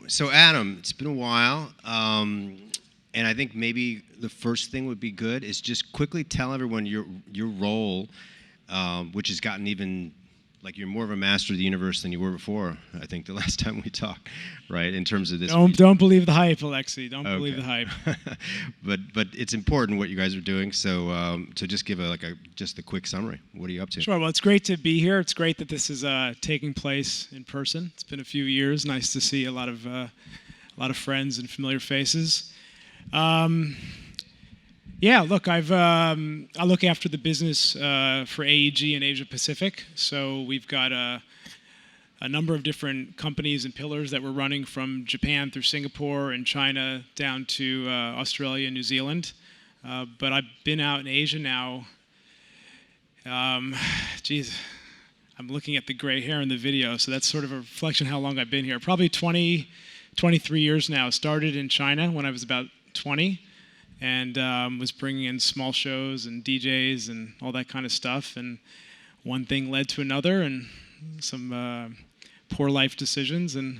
So Adam, it's been a while, and I think maybe the first thing would be good is just quickly tell everyone your role, which has gotten even like you're more of a master of the universe than you were before. I think the last time we talked, right? In terms of this. Don't believe the hype, Alexei. Don't believe the hype. but it's important what you guys are doing. So just give just a quick summary. What are you up to? Sure. Well, it's great to be here. It's great that this is taking place in person. It's been a few years. Nice to see a lot of friends and familiar faces. Yeah, look, I look after the business for AEG in Asia Pacific. So we've got a number of different companies and pillars that we're running from Japan through Singapore and China down to Australia and New Zealand. But I've been out in Asia now. Geez, I'm looking at the gray hair in the video, so that's sort of a reflection of how long I've been here. Probably 23 years now. Started in China when I was about 20. And was bringing in small shows and DJs and all that kind of stuff. And one thing led to another and some poor life decisions. And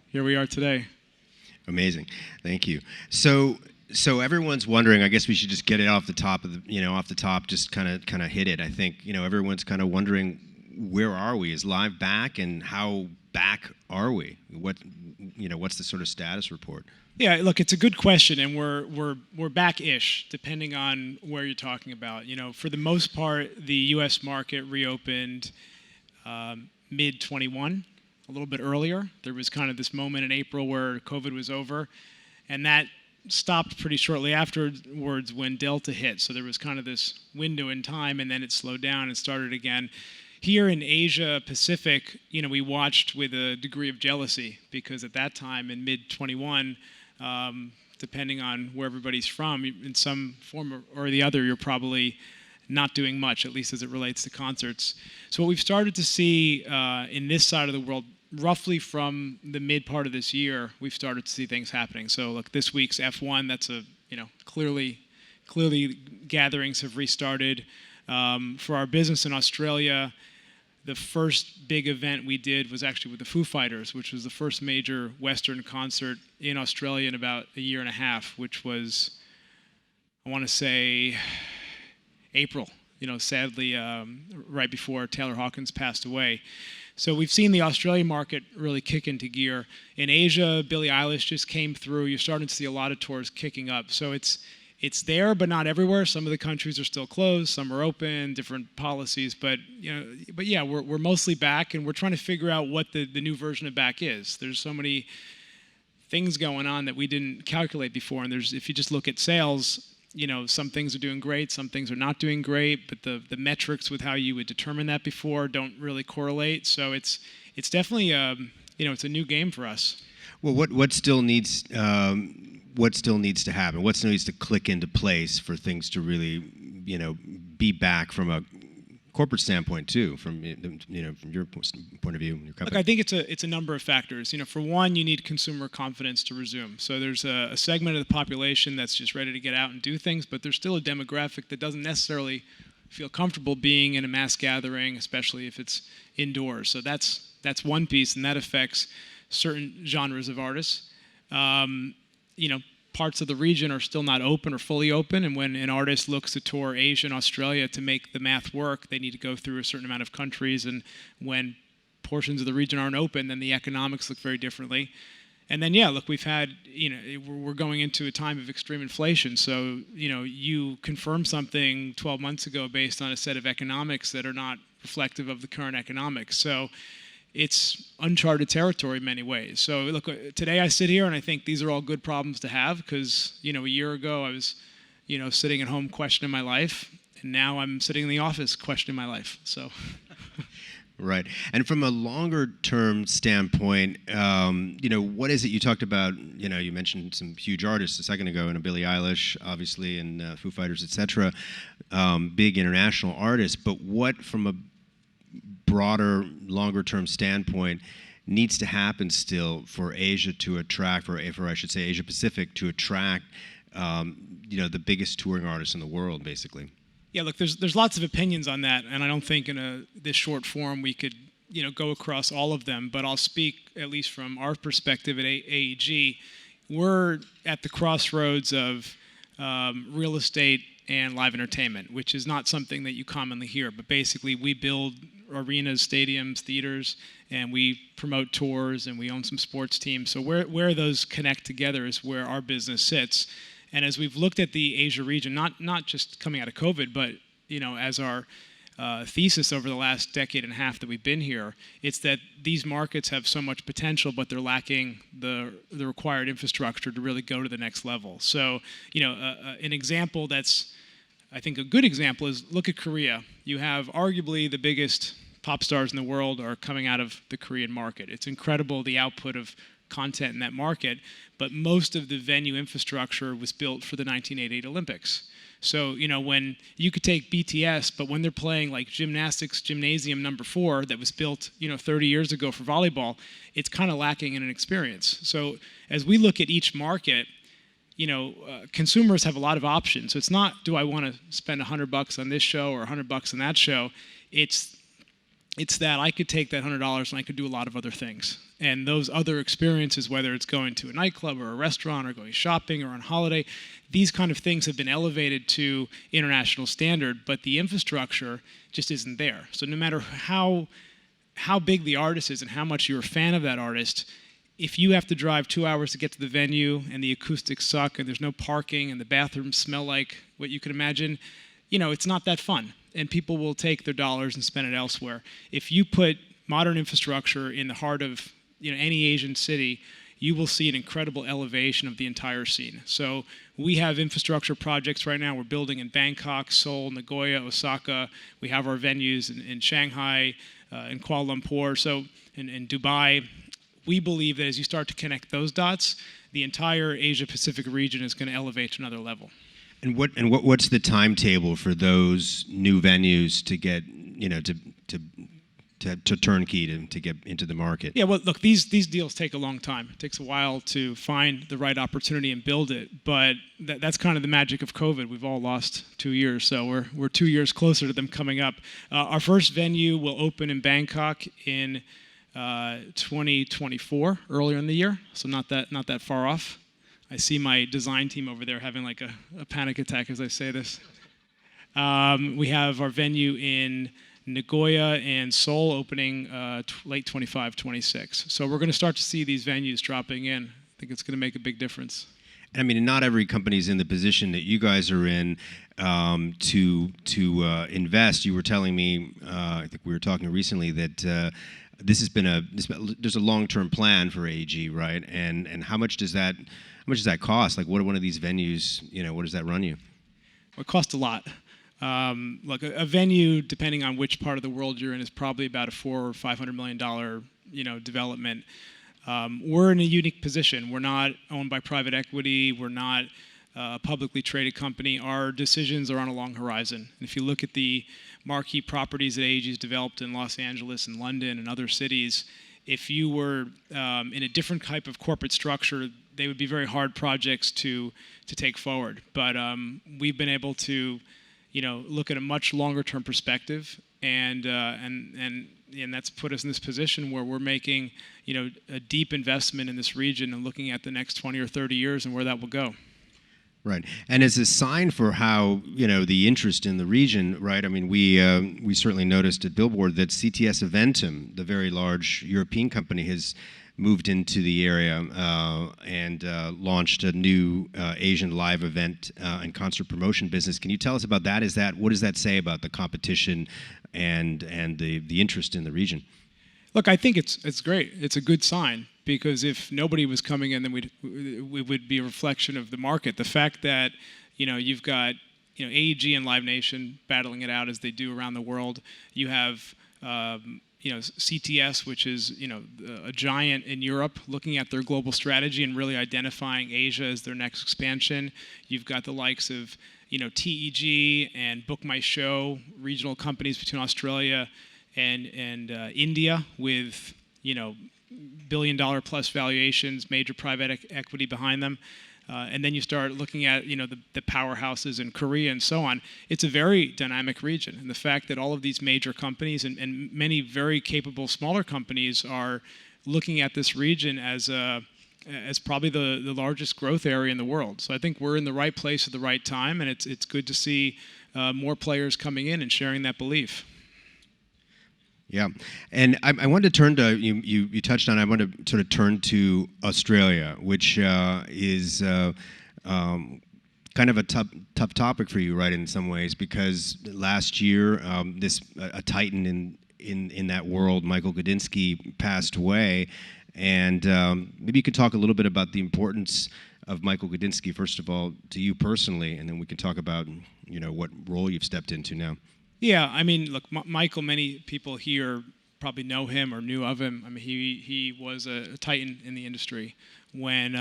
here we are today. Amazing. Thank you. So everyone's wondering, I guess we should just get it off the top, just kind of hit it. I think, everyone's kind of wondering, where are we? Is live back, and how back are we? What's the sort of status report? Yeah, look, it's a good question, and we're back-ish, depending on where you're talking about. For the most part, the U.S. market reopened mid-21, a little bit earlier. There was kind of this moment in April where COVID was over, and that stopped pretty shortly afterwards when Delta hit. So there was kind of this window in time, and then it slowed down and started again. Here in Asia Pacific, we watched with a degree of jealousy, because at that time in mid-21, depending on where everybody's from, in some form or the other, you're probably not doing much, at least as it relates to concerts. So what we've started to see in this side of the world, roughly from the mid part of this year, we've started to see things happening. So look, this week's F1, that's clearly gatherings have restarted. For our business in Australia, the first big event we did was actually with the Foo Fighters, which was the first major Western concert in Australia in about a year and a half, which was, I want to say, April, sadly, right before Taylor Hawkins passed away. So we've seen the Australian market really kick into gear. In Asia, Billie Eilish just came through. You're starting to see a lot of tours kicking up. So it's there, but not everywhere. Some of the countries are still closed. Some are open, different policies. But yeah, we're mostly back, and we're trying to figure out what the new version of back is. There's so many things going on that we didn't calculate before. And if you just look at sales, some things are doing great, some things are not doing great. But the metrics with how you would determine that before don't really correlate. So it's definitely it's a new game for us. Well, what still needs to happen? What still needs to click into place for things to really, be back from a corporate standpoint too, from your point of view, your company? Look, I think it's a number of factors. For one, you need consumer confidence to resume. So there's a segment of the population that's just ready to get out and do things, but there's still a demographic that doesn't necessarily feel comfortable being in a mass gathering, especially if it's indoors. So that's one piece, and that affects certain genres of artists. Parts of the region are still not open or fully open, and when an artist looks to tour Asia and Australia to make the math work, they need to go through a certain amount of countries, and when portions of the region aren't open, then the economics look very differently. And then, yeah, look, we've had, we're going into a time of extreme inflation, so, you confirm something 12 months ago based on a set of economics that are not reflective of the current economics. So it's uncharted territory in many ways. So look, today I sit here and I think these are all good problems to have, because, a year ago I was, sitting at home questioning my life, and now I'm sitting in the office questioning my life. So. Right. And from a longer term standpoint, what is it you talked about? You mentioned some huge artists a second ago, and Billie Eilish, obviously, and Foo Fighters, etc. Big international artists. But what, from a broader, longer-term standpoint, needs to happen still for Asia to attract, for I should say Asia Pacific to attract, the biggest touring artists in the world, basically? Yeah, look, there's lots of opinions on that, and I don't think in this short form we could, go across all of them, but I'll speak at least from our perspective at AEG. We're at the crossroads of real estate and live entertainment, which is not something that you commonly hear. But basically, we build arenas, stadiums, theaters, and we promote tours, and we own some sports teams. So where those connect together is where our business sits. And as we've looked at the Asia region, not just coming out of COVID, but as our thesis over the last decade and a half that we've been here, it's that these markets have so much potential, but they're lacking the required infrastructure to really go to the next level. So, an example that's, I think, a good example is look at Korea. You have arguably the biggest pop stars in the world are coming out of the Korean market. It's incredible the output of content in that market, but most of the venue infrastructure was built for the 1988 Olympics. So, when you could take BTS, but when they're playing like Gymnastics Gymnasium number 4 that was built, 30 years ago for volleyball, it's kind of lacking in an experience. So as we look at each market, consumers have a lot of options. So it's not, do I want to spend $100 on this show or $100 on that show? It's that I could take that $100 and I could do a lot of other things. And those other experiences, whether it's going to a nightclub or a restaurant or going shopping or on holiday, these kind of things have been elevated to international standard, but the infrastructure just isn't there. So no matter how big the artist is and how much you're a fan of that artist, if you have to drive 2 hours to get to the venue and the acoustics suck and there's no parking and the bathrooms smell like what you can imagine, it's not that fun. And people will take their dollars and spend it elsewhere. If you put modern infrastructure in the heart of any Asian city, you will see an incredible elevation of the entire scene. So we have infrastructure projects right now. We're building in Bangkok, Seoul, Nagoya, Osaka. We have our venues in Shanghai, in Kuala Lumpur, so in Dubai. We believe that as you start to connect those dots, the entire Asia-Pacific region is going to elevate to another level. And what's the timetable for those new venues to get to turnkey to get into the market? Yeah, well, look, these deals take a long time. It takes a while to find the right opportunity and build it, but that's kind of the magic of COVID. We've all lost 2 years, so we're 2 years closer to them coming up. Our first venue will open in Bangkok in 2024, earlier in the year, so not that far off. I see my design team over there having like a panic attack as I say this. We have our venue in Nagoya and Seoul opening late 25, 26. So we're going to start to see these venues dropping in. I think it's going to make a big difference. I mean, not every company is in the position that you guys are in to invest. You were telling me, I think we were talking recently, that this has been there's a long-term plan for AEG, right? And how much does that cost? Like, what are one of these venues? What does that run you? Well, it costs a lot. Look, a venue, depending on which part of the world you're in, is probably about a $400 or $500 million, development. We're in a unique position. We're not owned by private equity. We're not a publicly traded company. Our decisions are on a long horizon. And if you look at the marquee properties that AEG has developed in Los Angeles and London and other cities, if you were in a different type of corporate structure, they would be very hard projects to take forward. But we've been able to, look at a much longer term perspective, and that's put us in this position where we're making, a deep investment in this region and looking at the next 20 or 30 years and where that will go. Right, and as a sign for how the interest in the region, right? I mean, we certainly noticed at Billboard that CTS Eventum, the very large European company, has moved into the area and launched a new Asian live event and concert promotion business. Can you tell us about that? What does that say about the competition and the interest in the region? Look, I think it's great. It's a good sign, because if nobody was coming in, then we would be a reflection of the market. The fact that you've got AEG and Live Nation battling it out as they do around the world. You have CTS, which is a giant in Europe, looking at their global strategy and really identifying Asia as their next expansion. You've got the likes of TEG and Book My Show, regional companies between Australia and India with billion-dollar plus valuations, major private equity behind them. and then you start looking at the powerhouses in Korea and so on. It's a very dynamic region, and the fact that all of these major companies and many very capable smaller companies are looking at this region as probably the largest growth area in the world. So I think we're in the right place at the right time, and it's good to see more players coming in and sharing that belief. Yeah, and I wanted to turn to you touched on. I want to sort of turn to Australia, which is kind of a tough topic for you, right? In some ways, because last year a titan in that world, Michael Gudinski, passed away, and maybe you could talk a little bit about the importance of Michael Gudinski, first of all, to you personally, and then we can talk about what role you've stepped into now. Yeah, I mean, look, Michael, many people here probably know him or knew of him. I mean, he was a titan in the industry. When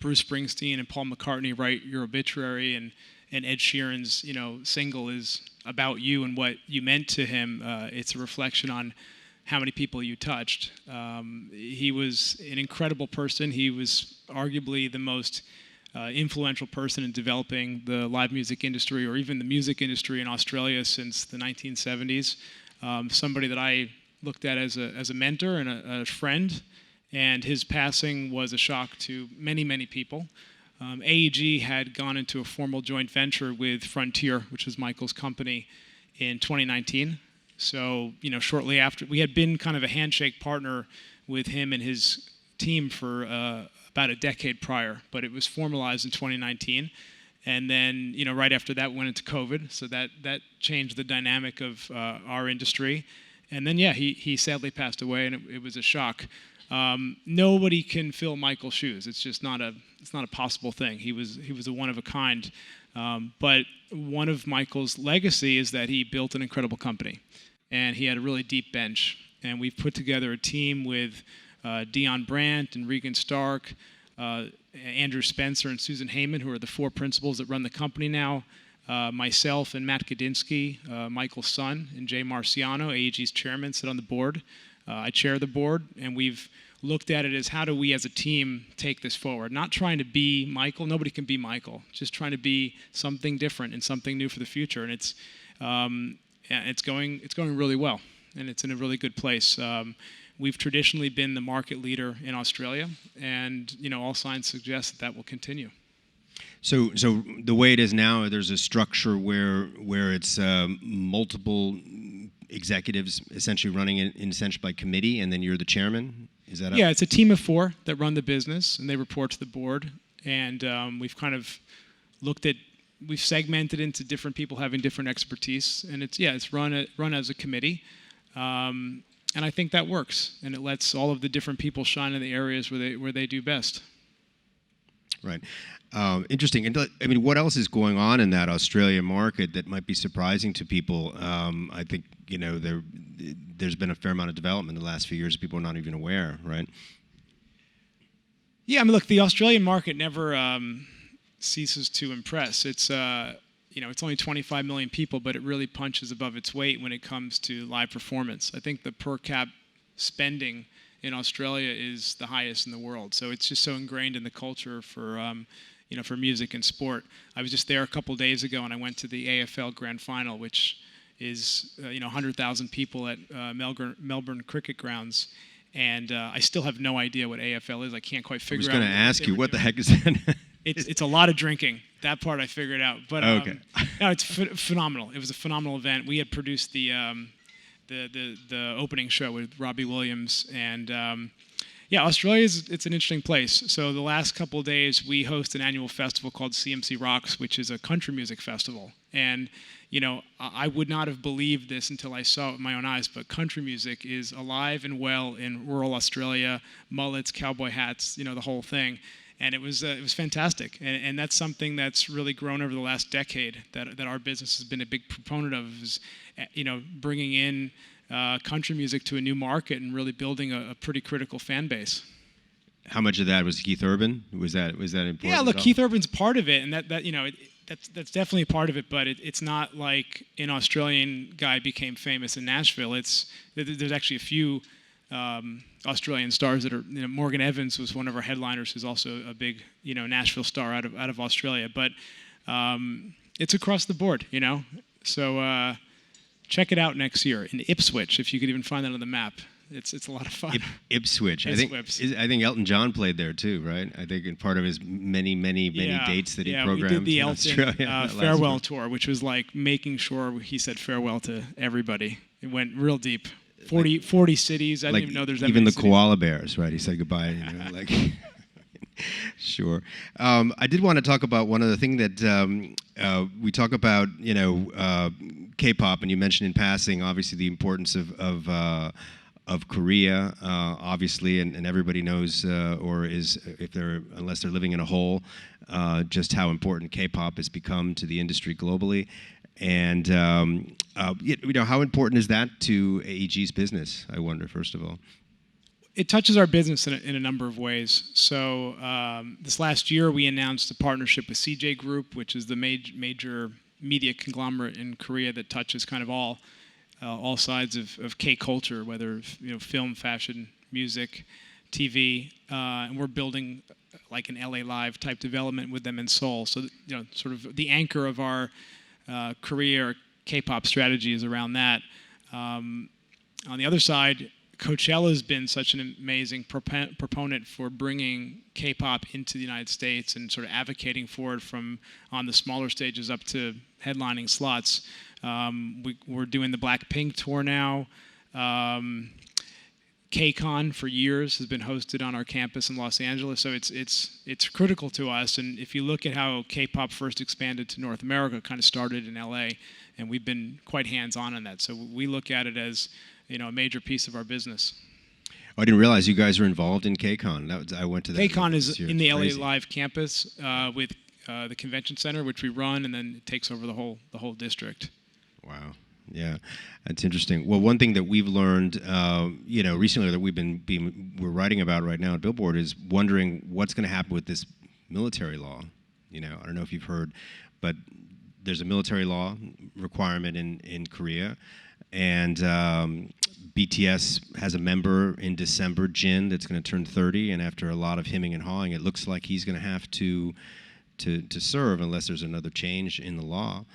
Bruce Springsteen and Paul McCartney write your obituary, and Ed Sheeran's single is about you and what you meant to him, it's a reflection on how many people you touched. He was an incredible person. He was arguably the most influential person in developing the live music industry, or even the music industry in Australia since the 1970s. Somebody that I looked at as a mentor and a friend, and his passing was a shock to many, many people. AEG had gone into a formal joint venture with Frontier, which was Michael's company, in 2019. So, shortly after, we had been kind of a handshake partner with him and his team for about a decade prior, but it was formalized in 2019. And then, right after that, went into COVID, so that changed the dynamic of our industry. And then, he sadly passed away, and it was a shock. Nobody can fill Michael's shoes. It's just not a possible thing. He was a one of a kind. But one of Michael's legacy is that he built an incredible company, and he had a really deep bench. And we've put together a team with Dion Brandt and Regan Stark, Andrew Spencer and Susan Heyman, who are the four principals that run the company now, myself and Matt Gudinski, Michael's son, and Jay Marciano, AEG's chairman, sit on the board. I chair the board, and we've looked at it as how do we as a team take this forward. Not trying to be Michael. Nobody can be Michael. Just trying to be something different and something new for the future. And it's going really well, and it's in a really good place. We've traditionally been the market leader in Australia, and all signs suggest that will continue. So the way it is now, there's a structure where it's multiple executives essentially running it essentially by committee, and then you're the chairman. Is that? Yeah, it's a team of four that run the business, and they report to the board. And we've kind of we've segmented into different people having different expertise, and it's run as a committee. And I think that works, and it lets all of the different people shine in the areas where they do best. Right. Interesting. And I mean, what else is going on in that Australian market that might be surprising to people? I think there's been a fair amount of development in the last few years. People are not even aware, right? Yeah. I mean, look, the Australian market never ceases to impress. It's it's only 25 million people, but it really punches above its weight when it comes to live performance. I think the per cap spending in Australia is the highest in the world. So it's just so ingrained in the culture for music and sport. I was just there a couple days ago, and I went to the AFL Grand Final, which is 100,000 people at Melbourne Cricket Grounds. And I still have no idea what AFL is. I can't quite figure out. I was going to ask you, what the heck is that? It's a lot of drinking. That part I figured out. But okay. No, it's phenomenal. It was a phenomenal event. We had produced the opening show with Robbie Williams, and Australia it's an interesting place. So the last couple of days we host an annual festival called CMC Rocks, which is a country music festival. And I would not have believed this until I saw it with my own eyes, but country music is alive and well in rural Australia. Mullets, cowboy hats, the whole thing. And it was fantastic, and that's something that's really grown over the last decade. That our business has been a big proponent of, is bringing in country music to a new market and really building a pretty critical fan base. How much of that was Keith Urban? Was that important? Yeah, look, Keith Urban's part of it, and that's definitely a part of it. But it's not like an Australian guy became famous in Nashville. There's actually a few Australian stars that are, Morgan Evans was one of our headliners, who's also a big, Nashville star out of Australia. But it's across the board, So check it out next year in Ipswich, if you could even find that on the map. It's a lot of fun. Ipswich. I think Elton John played there too, right? I think in part of his many dates that he programmed. Yeah, we did the in Elton farewell tour, which was like making sure he said farewell to everybody. It went real deep. 40 cities. I didn't even know there's that even many the koala bears, right? He said goodbye. Sure. I did want to talk about one other thing that we talk about, K-pop, and you mentioned in passing, obviously the importance of Korea, obviously, and everybody knows, unless they're living in a hole, just how important K-pop has become to the industry globally. And how important is that to AEG's business? I wonder, first of all. It touches our business in a number of ways. So this last year, we announced a partnership with CJ Group, which is the major media conglomerate in Korea that touches kind of all sides of K-culture, whether film, fashion, music, TV, and we're building like an LA Live type development with them in Seoul. So sort of the anchor of our Korea or K-pop strategy is around that. On the other side, Coachella has been such an amazing proponent for bringing K-pop into the United States and sort of advocating for it from on the smaller stages up to headlining slots. We're doing the Blackpink tour now. KCON for years has been hosted on our campus in Los Angeles, so it's critical to us. And if you look at how K-pop first expanded to North America, it kind of started in LA, and we've been quite hands-on in that. So we look at it as a major piece of our business. Oh, I didn't realize you guys are involved in KCON. I went to that. KCON is in the LA Live campus with the convention center, which we run, and then it takes over the whole district. Wow. Yeah, that's interesting. Well, one thing that we've learned, recently that we're writing about right now at Billboard is wondering what's going to happen with this military law. I don't know if you've heard, but there's a military law requirement in Korea, and BTS has a member in December, Jin, that's going to turn 30, and after a lot of hemming and hawing, it looks like he's going to have to serve unless there's another change in the law.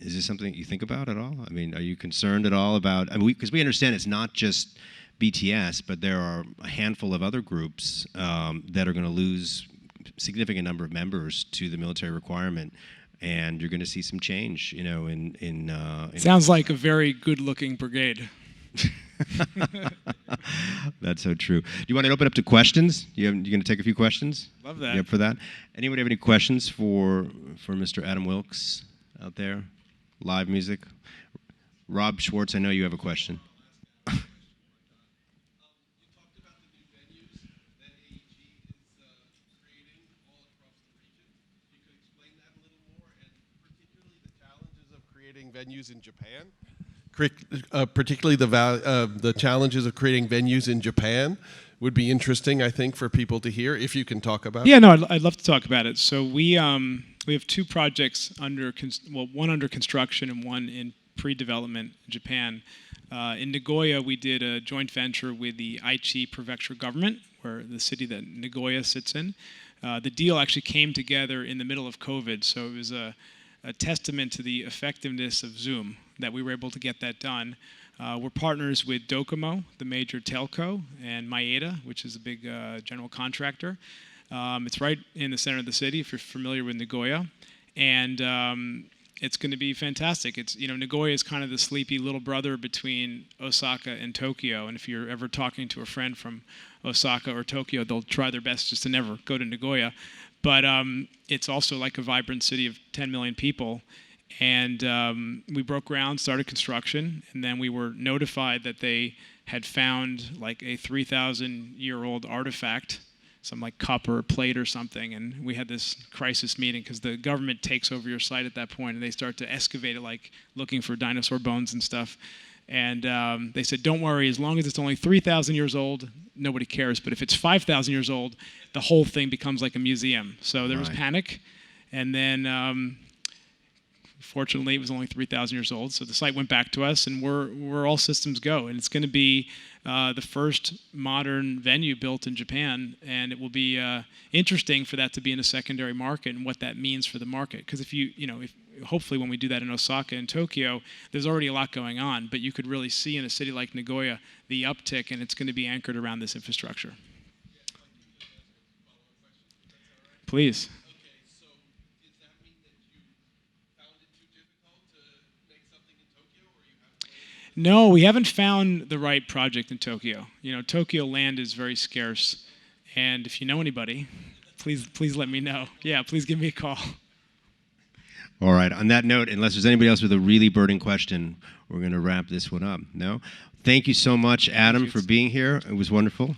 Is this something you think about at all? I mean, are you concerned at all about? Because we understand it's not just BTS, but there are a handful of other groups that are going to lose a significant number of members to the military requirement, and you're going to see some change. Sounds like a very good-looking brigade. That's so true. Do you want to open up to questions? You're going to take a few questions? Love that. You up for that? Anybody have any questions for Mr. Adam Wilkes out there? Live music. Rob Schwartz, I know you have a question. You talked about the new venues that AEG is creating all across the region. You could explain that a little more, and particularly the challenges of creating venues in Japan. Particularly the challenges of creating venues in Japan would be interesting, I think, for people to hear, if you can talk about it. Yeah, no, I'd love to talk about it. So we have two projects one under construction and one in pre-development in Japan. In Nagoya, we did a joint venture with the Aichi Prefecture government, where the city that Nagoya sits in. The deal actually came together in the middle of COVID, so it was a testament to the effectiveness of Zoom that we were able to get that done. We're partners with Docomo, the major telco, and Maeda, which is a big general contractor. It's right in the center of the city, if you're familiar with Nagoya. And it's going to be fantastic. Nagoya is kind of the sleepy little brother between Osaka and Tokyo. And if you're ever talking to a friend from Osaka or Tokyo, they'll try their best just to never go to Nagoya. But it's also like a vibrant city of 10 million people. And we broke ground, started construction, and then we were notified that they had found like a 3,000-year-old artifact, some like cup or plate or something, and we had this crisis meeting because the government takes over your site at that point, and they start to excavate it, like looking for dinosaur bones and stuff. And they said, don't worry, as long as it's only 3,000 years old, nobody cares. But if it's 5,000 years old, the whole thing becomes like a museum. So there was panic. And then Fortunately, it was only 3,000 years old, so the site went back to us, and we're all systems go. And it's going to be the first modern venue built in Japan, and it will be interesting for that to be in a secondary market and what that means for the market. Because hopefully when we do that in Osaka and Tokyo, there's already a lot going on, but you could really see in a city like Nagoya the uptick, and it's going to be anchored around this infrastructure. Please. No, we haven't found the right project in Tokyo. Tokyo land is very scarce, and if you know anybody, please let me know. Yeah, please give me a call. All right. On that note, unless there's anybody else with a really burning question, we're going to wrap this one up. No? Thank you so much, Adam, for being here. It was wonderful.